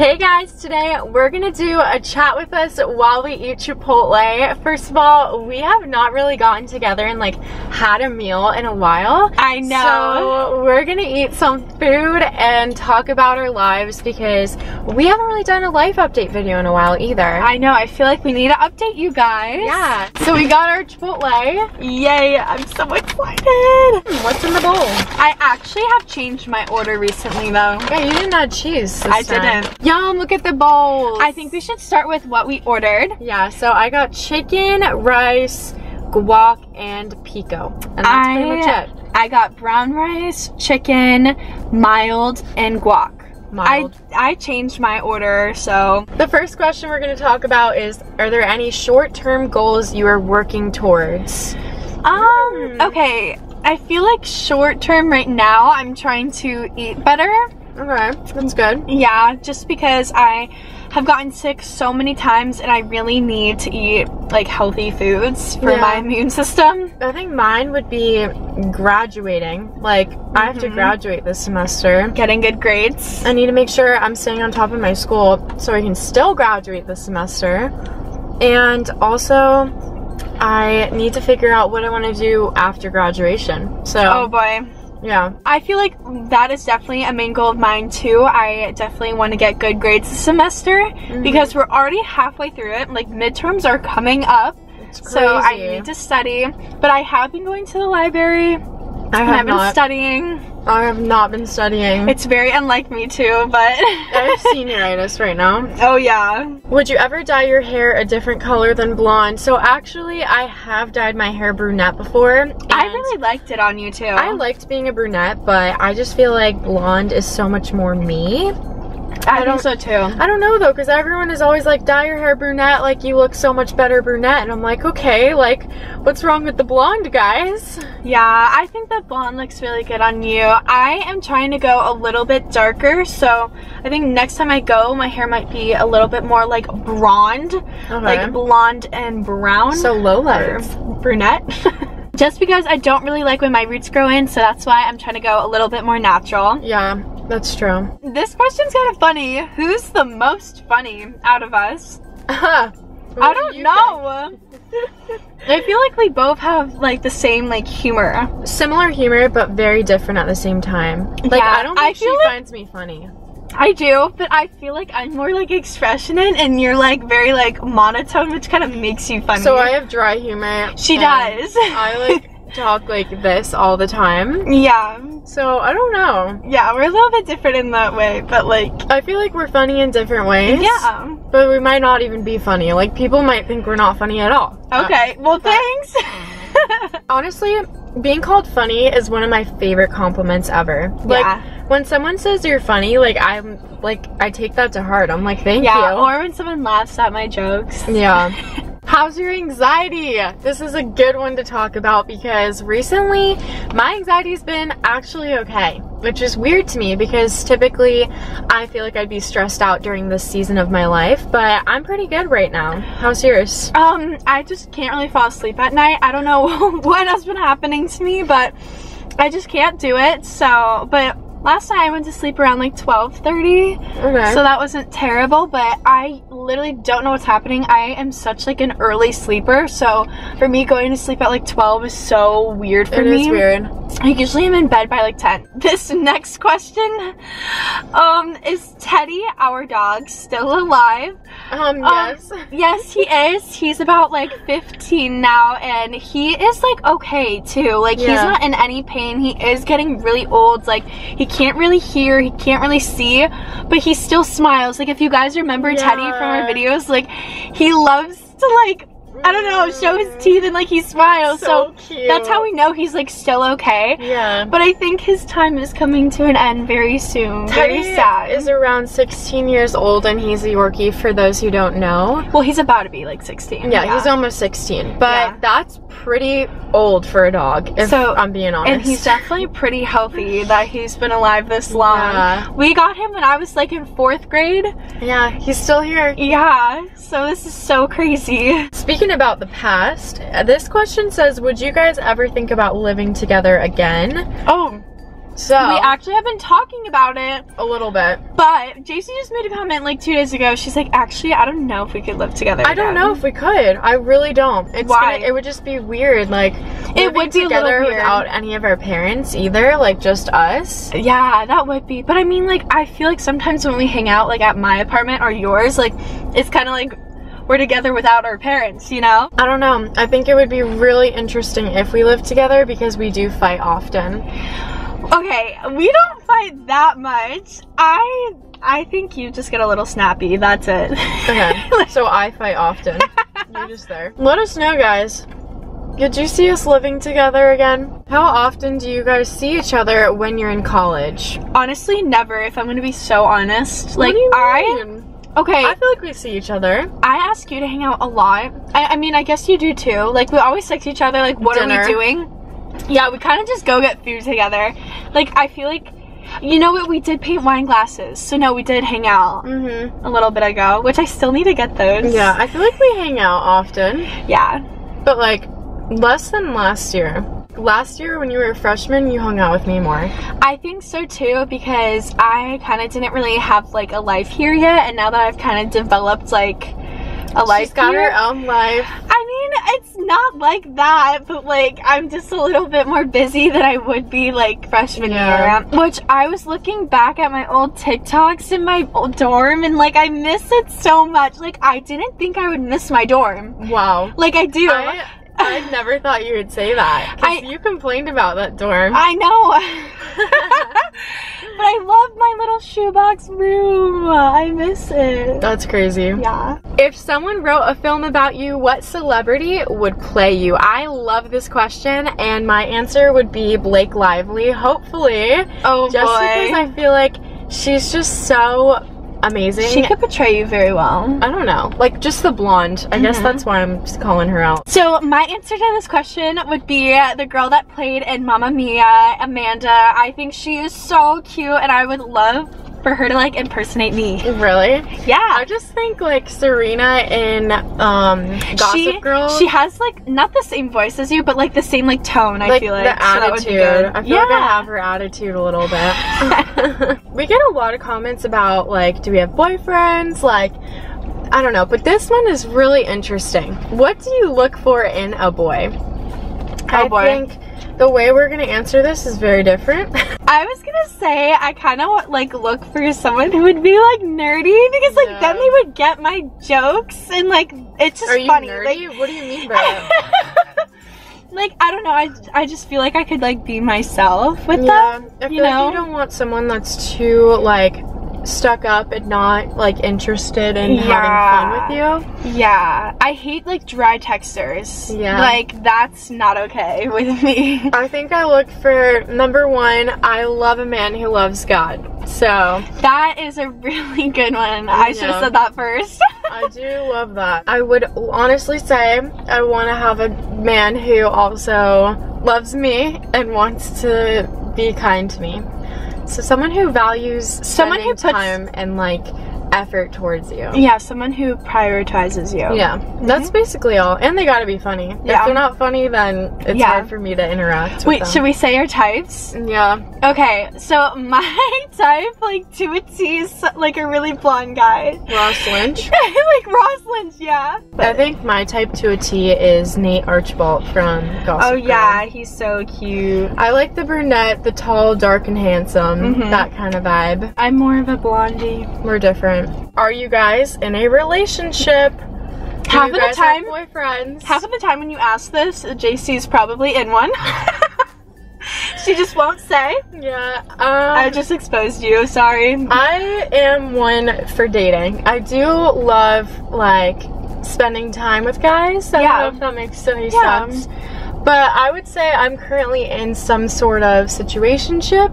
Hey guys, today we're gonna do a chat with us while we eat Chipotle. First of all, we have not really gotten together and like had a meal in a while. I know. So we're gonna eat some food and talk about our lives because we haven't really done a life update video in a while either. I know, I feel like we need to update you guys. Yeah, so we got our Chipotle. Yay, I'm so excited. What's in the bowl? I actually have changed my order recently though. Yeah, you didn't add cheese this I time. didn't. Yum, look at the bowls. I think we should start with what we ordered. Yeah, so I got chicken, rice, guac, and pico. And that's pretty much it. I got brown rice, chicken, mild, and guac. Mild. I changed my order, so. The first question we're going to talk about is, are there any short-term goals you are working towards? Okay. I feel like short-term right now, I'm trying to eat better. Okay, that's good. Yeah, just because I have gotten sick so many times and I really need to eat like healthy foods for my immune system. I think mine would be graduating. Like, I have to graduate this semester. Getting good grades. I need to make sure I'm staying on top of my school so I can still graduate this semester. And also, I need to figure out what I want to do after graduation. So, oh boy. Yeah. I feel like that is definitely a main goal of mine too. I definitely want to get good grades this semester because we're already halfway through it. Like, midterms are coming up. It's crazy. So I need to study. But I have been going to the library. I've been studying. I have not been studying. It's very unlike me too, but I have senioritis right now. Oh yeah. Would you ever dye your hair a different color than blonde? So actually, I have dyed my hair brunette before. I really liked it on you too. I liked being a brunette, but I just feel like blonde is so much more me. I think so too. I don't know though, because everyone is always like, dye your hair brunette, like you look so much better brunette. And I'm like, okay, like what's wrong with the blonde, guys? Yeah, I think that blonde looks really good on you. I am trying to go a little bit darker, so I think next time I go, my hair might be a little bit more like blonde. Okay. Like blonde and brown. So low lights. Brunette. Just because I don't really like when my roots grow in, so that's why I'm trying to go a little bit more natural. Yeah, that's true. This question's kind of funny. Who's the most funny out of us? I don't know. I feel like we both have like the same like humor. Similar humor, but very different at the same time. Like, yeah, I don't think she finds me funny. I do, but I feel like I'm more like expressionate and you're like very like monotone, which kind of makes you funny. So I have dry humor. She does. I like talk like this all the time. Yeah. So I don't know. Yeah, we're a little bit different in that way, but like I feel like we're funny in different ways. Yeah. But we might not even be funny. Like, people might think we're not funny at all. Okay, well thanks. Honestly, being called funny is one of my favorite compliments ever. Like, when someone says you're funny, like, I take that to heart. I'm like, thank you. Or when someone laughs at my jokes. Yeah. How's your anxiety? This is a good one to talk about because recently my anxiety's been actually okay, which is weird to me because typically I feel like I'd be stressed out during this season of my life, but I'm pretty good right now. How's yours? I just can't really fall asleep at night. I don't know what has been happening to me, but I just can't do it. So, but last night I went to sleep around like 12:30, so that wasn't terrible, but I literally don't know what's happening. I am such like an early sleeper, so for me going to sleep at like 12 is so weird for me. It is weird. I usually am in bed by like 10. This next question, is Teddy, our dog, still alive? Yes. Yes, he is. He's about like 15 now, and he is like okay too. Like, he's not in any pain. He is getting really old. Like, he can't really hear, he can't really see, but he still smiles. Like, if you guys remember Teddy from our videos, like, he loves to like, I don't know, show his teeth and like he smiles. So cute. That's how we know he's like still okay. Yeah. But I think his time is coming to an end very soon. Teddy very sad. is around 16 years old and he's a Yorkie for those who don't know. Well, he's about to be like 16. Yeah, he's almost 16. But that's pretty old for a dog, if I'm being honest. And he's definitely pretty healthy that he's been alive this long. Yeah. We got him when I was like in 4th grade. Yeah, he's still here. Yeah, so this is so crazy. Speaking about the past, this question says, would you guys ever think about living together again? Oh, So we actually have been talking about it a little bit. But Jacy just made a comment like 2 days ago. She's like, actually, I don't know if we could live together I don't know if we could. I really don't. Why? It would just be weird. Like, it would be together a little weird without any of our parents either. Like, just us. Yeah, that would be. But I mean, like, I feel like sometimes when we hang out, like, at my apartment or yours, like, it's kind of like we're together without our parents, you know? I don't know. I think it would be really interesting if we lived together because we do fight often. Okay, we don't fight that much. I think you just get a little snappy. That's it. Okay, so I fight often. You're just there. Let us know, guys. Could you see us living together again? How often do you guys see each other when you're in college? Honestly, never, if I'm gonna be so honest. Like, what do you mean? Okay. I feel like we see each other. I ask you to hang out a lot. I mean, I guess you do too. Like, we always text each other, like, what Dinner. are we doing? Yeah, we kind of just go get food together. Like, I feel like, you know what, we did paint wine glasses. So no, we did hang out a little bit ago, which I still need to get those. Yeah, I feel like we hang out often. Yeah. But like, less than last year. Last year when you were a freshman, you hung out with me more. I think so too, because I kind of didn't really have like a life here yet, and now that I've kind of developed like a life She's got here, her own life. I mean, it's not like that, but like I'm just a little bit more busy than I would be like freshman year. Which I was looking back at my old TikToks in my old dorm, and like I miss it so much. Like I didn't think I would miss my dorm. Wow. Like I do. I never thought you would say that. Because you complained about that dorm. I know. But I love my little shoebox room. I miss it. That's crazy. Yeah. If someone wrote a film about you, what celebrity would play you? I love this question, and my answer would be Blake Lively, hopefully. Oh boy. Just because I feel like she's just so amazing. She could portray you very well. I don't know. Like, just the blonde. I guess that's why I'm just calling her out. So, my answer to this question would be the girl that played in Mamma Mia, Amanda. I think she is so cute, and I would love for her to, like, impersonate me. Really? Yeah. I just think, like, Serena in Gossip Girl. She has, like, not the same voice as you, but, like, the same, like, tone, I feel like. The attitude. So I feel like I have her attitude a little bit. We get a lot of comments about, like, do we have boyfriends? Like, I don't know. But this one is really interesting. What do you look for in a boy? I think the way we're gonna answer this is very different. I was gonna say I kind of like look for someone who would be like nerdy, because like then they would get my jokes, and like it's just funny. Are you nerdy? Like, what do you mean by that? Like, I don't know, I just feel like I could like be myself with them. I feel like you don't want someone that's too like stuck up and not like interested in having fun with you. Yeah, I hate like dry texters. Yeah, like that's not okay with me. I think I look for, number one, I love a man who loves God. So that is a really good one. I should have said that first. I do love that. I would honestly say I want to have a man who also loves me and wants to be kind to me. So someone who values spending time and like effort towards you. Yeah, someone who prioritizes you. Yeah, that's basically all. And they gotta be funny. Yeah. If they're not funny, then it's hard for me to interact with them. Should we say our types? Yeah. Okay, so my type, like to a T, is like a really blonde guy. Ross Lynch? Like Ross Lynch, yeah. But I think my type to a T is Nate Archibald from Gossip Girl. Yeah, he's so cute. I like the brunette, the tall, dark, and handsome. That kind of vibe. I'm more of a blondie. We're different. Are you guys in a relationship? Half of the time, boyfriends. Half of the time when you ask this, JC's probably in one. She just won't say. Yeah. I just exposed you, sorry. I am one for dating. I do love like spending time with guys. I don't know if that makes any sense. But I would say I'm currently in some sort of situationship.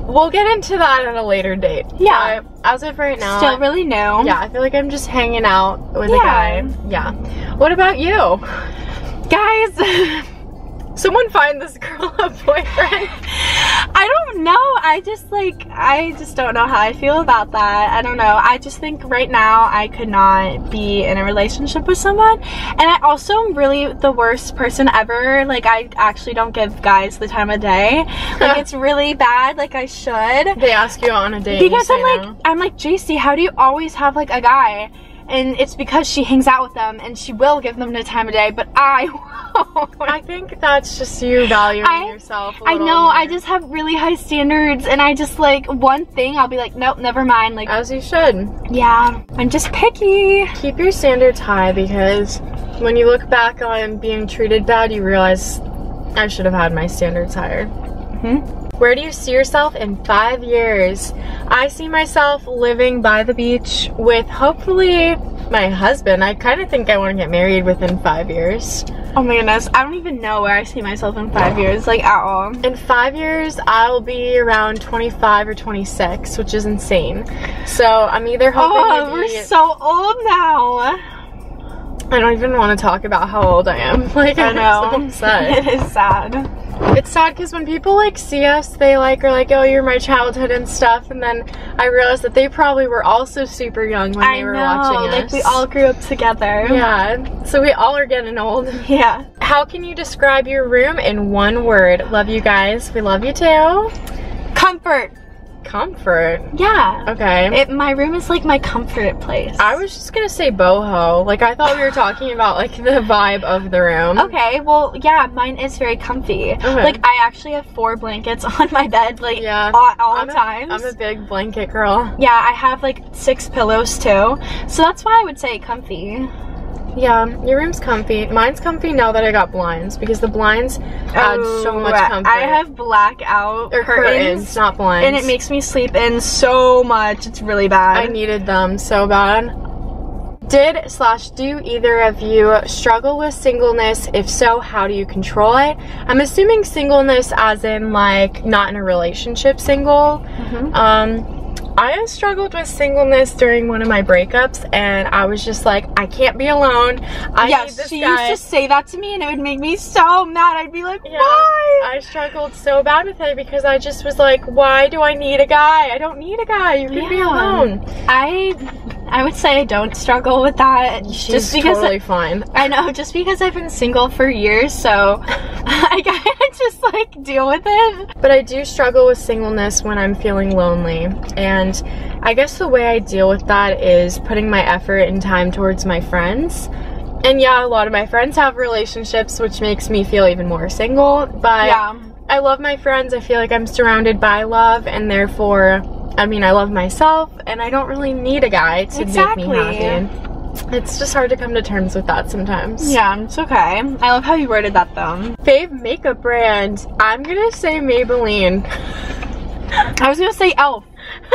We'll get into that at a later date. Yeah. But as of right now, still really new. Yeah, I feel like I'm just hanging out with a guy. Yeah. What about you? Guys, someone find this girl a boyfriend. I don't know. I just don't know how I feel about that. I don't know. I just think right now I could not be in a relationship with someone. And I also am really the worst person ever. Like, I actually don't give guys the time of day. Like, it's really bad. Like, I should. They ask you on a date. Because I'm like, JC, how do you always have like a guy? And it's because she hangs out with them and she will give them the time of day, but I won't. I think that's just you valuing yourself a little I know, more. I just have really high standards, and I just like, one thing, I'll be like, nope, never mind. Like, as you should. Yeah, I'm just picky. Keep your standards high, because when you look back on being treated bad, you realize I should have had my standards higher. Where do you see yourself in 5 years? I see myself living by the beach with hopefully my husband. I kind of think I want to get married within 5 years. Oh my goodness, I don't even know where I see myself in 5 years, like at all. In 5 years, I'll be around 25 or 26, which is insane. So I'm either hoping we're so old now. I don't even want to talk about how old I am. Like, I know. I'm so upset. It is sad. It's sad because when people like see us, they like are like, oh, you're my childhood and stuff, and then I realize that they probably were also super young when they were watching us. Like, we all grew up together. Yeah, so we all are getting old. Yeah. How can you describe your room in one word? Love you guys. We love you too. Comfort. Comfort? Yeah. Okay. My room is like my comfort place. I was just gonna say boho. Like, I thought we were talking about like the vibe of the room. Okay, well, yeah, mine is very comfy. Okay. Like, I actually have 4 blankets on my bed, like, all times. I'm a big blanket girl. Yeah, I have like 6 pillows too. So that's why I would say comfy. Yeah, your room's comfy. Mine's comfy now that I got blinds, because the blinds add so much comfort. I have blackout curtains, not blinds. And it makes me sleep in so much. It's really bad. I needed them so bad. Do either of you struggle with singleness? If so, how do you control it? I'm assuming singleness as in like not in a relationship single. I struggled with singleness during one of my breakups, and I was just like, I can't be alone. I need this she guy. used to say that to me, and it would make me so mad. I'd be like, why? I struggled so bad with it because I just was like, why do I need a guy? I don't need a guy. You can be alone. I would say I don't struggle with that. She's totally fine. I know, just because I've been single for years, so I gotta just like deal with it. But I do struggle with singleness when I'm feeling lonely, and I guess the way I deal with that is putting my effort and time towards my friends. And yeah, a lot of my friends have relationships, which makes me feel even more single, but yeah. I love my friends. I feel like I'm surrounded by love, and therefore, I mean, I love myself, and I don't really need a guy to make me happy. It's just hard to come to terms with that sometimes. Yeah, it's okay. I love how you worded that though. Fave makeup brand. I'm gonna say Maybelline. I was gonna say e.l.f.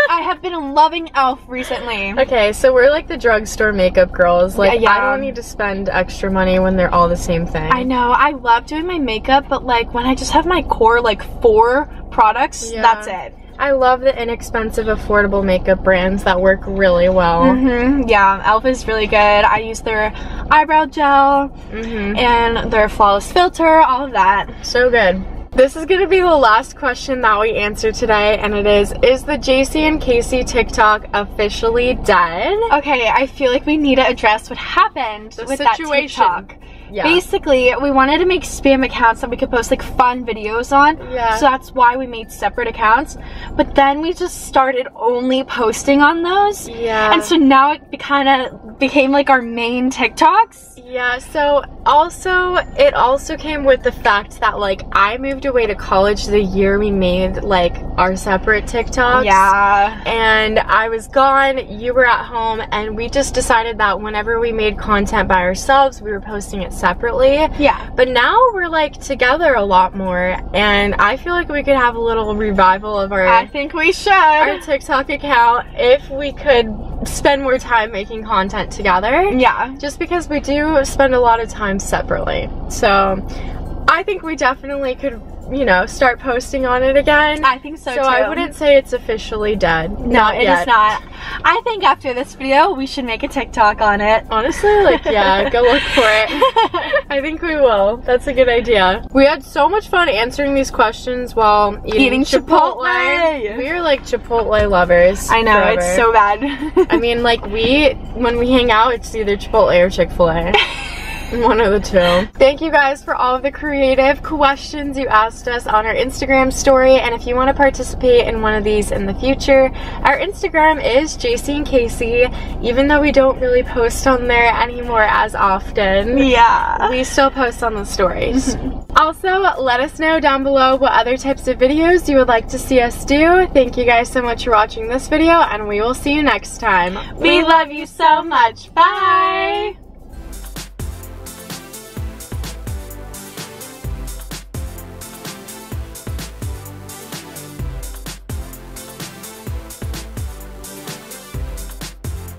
I have been loving e.l.f. recently. Okay, so we're like the drugstore makeup girls. Like, yeah. I don't need to spend extra money when they're all the same thing. I know. I love doing my makeup, but like when I just have my core like 4 products, that's it. I love the inexpensive, affordable makeup brands that work really well. Yeah, e.l.f. is really good. I use their eyebrow gel and their flawless filter, all of that. So good. This is going to be the last question that we answer today, and it is the JacyandKacy TikTok officially dead? Okay, I feel like we need to address what happened with that TikTok. Yeah. Basically, we wanted to make spam accounts that we could post like fun videos on. Yeah. So that's why we made separate accounts. But then we just started only posting on those. Yeah. And so now it kind of became like our main TikToks. Yeah, so it also came with the fact that like I moved away to college the year we made like our separate TikToks. Yeah. And I was gone, you were at home, and we just decided that whenever we made content by ourselves, we were posting it separately. Yeah. But now we're like together a lot more, and I feel like we could have a little revival of our I think we should. Our TikTok account if we could spend more time making content together. Yeah. Just because we do spend a lot of time separately. So I think we definitely could, you know, start posting on it again. I think so too. So I wouldn't say it's officially dead. No, it is not. I think after this video, we should make a TikTok on it. Honestly, like, yeah, go look for it. I think we will. That's a good idea. We had so much fun answering these questions while eating Chipotle. We are like Chipotle lovers. I know, forever. it's so bad. I mean, like, when we hang out, it's either Chipotle or Chick-fil-A. One of the two. Thank you guys for all of the creative questions you asked us on our Instagram story, and if you want to participate in one of these in the future, our Instagram is JacyandKacy. Even though we don't really post on there anymore as often, yeah, we still post on the stories. Also, let us know down below what other types of videos you would like to see us do. Thank you guys so much for watching this video, and we will see you next time. We love you so much. Bye!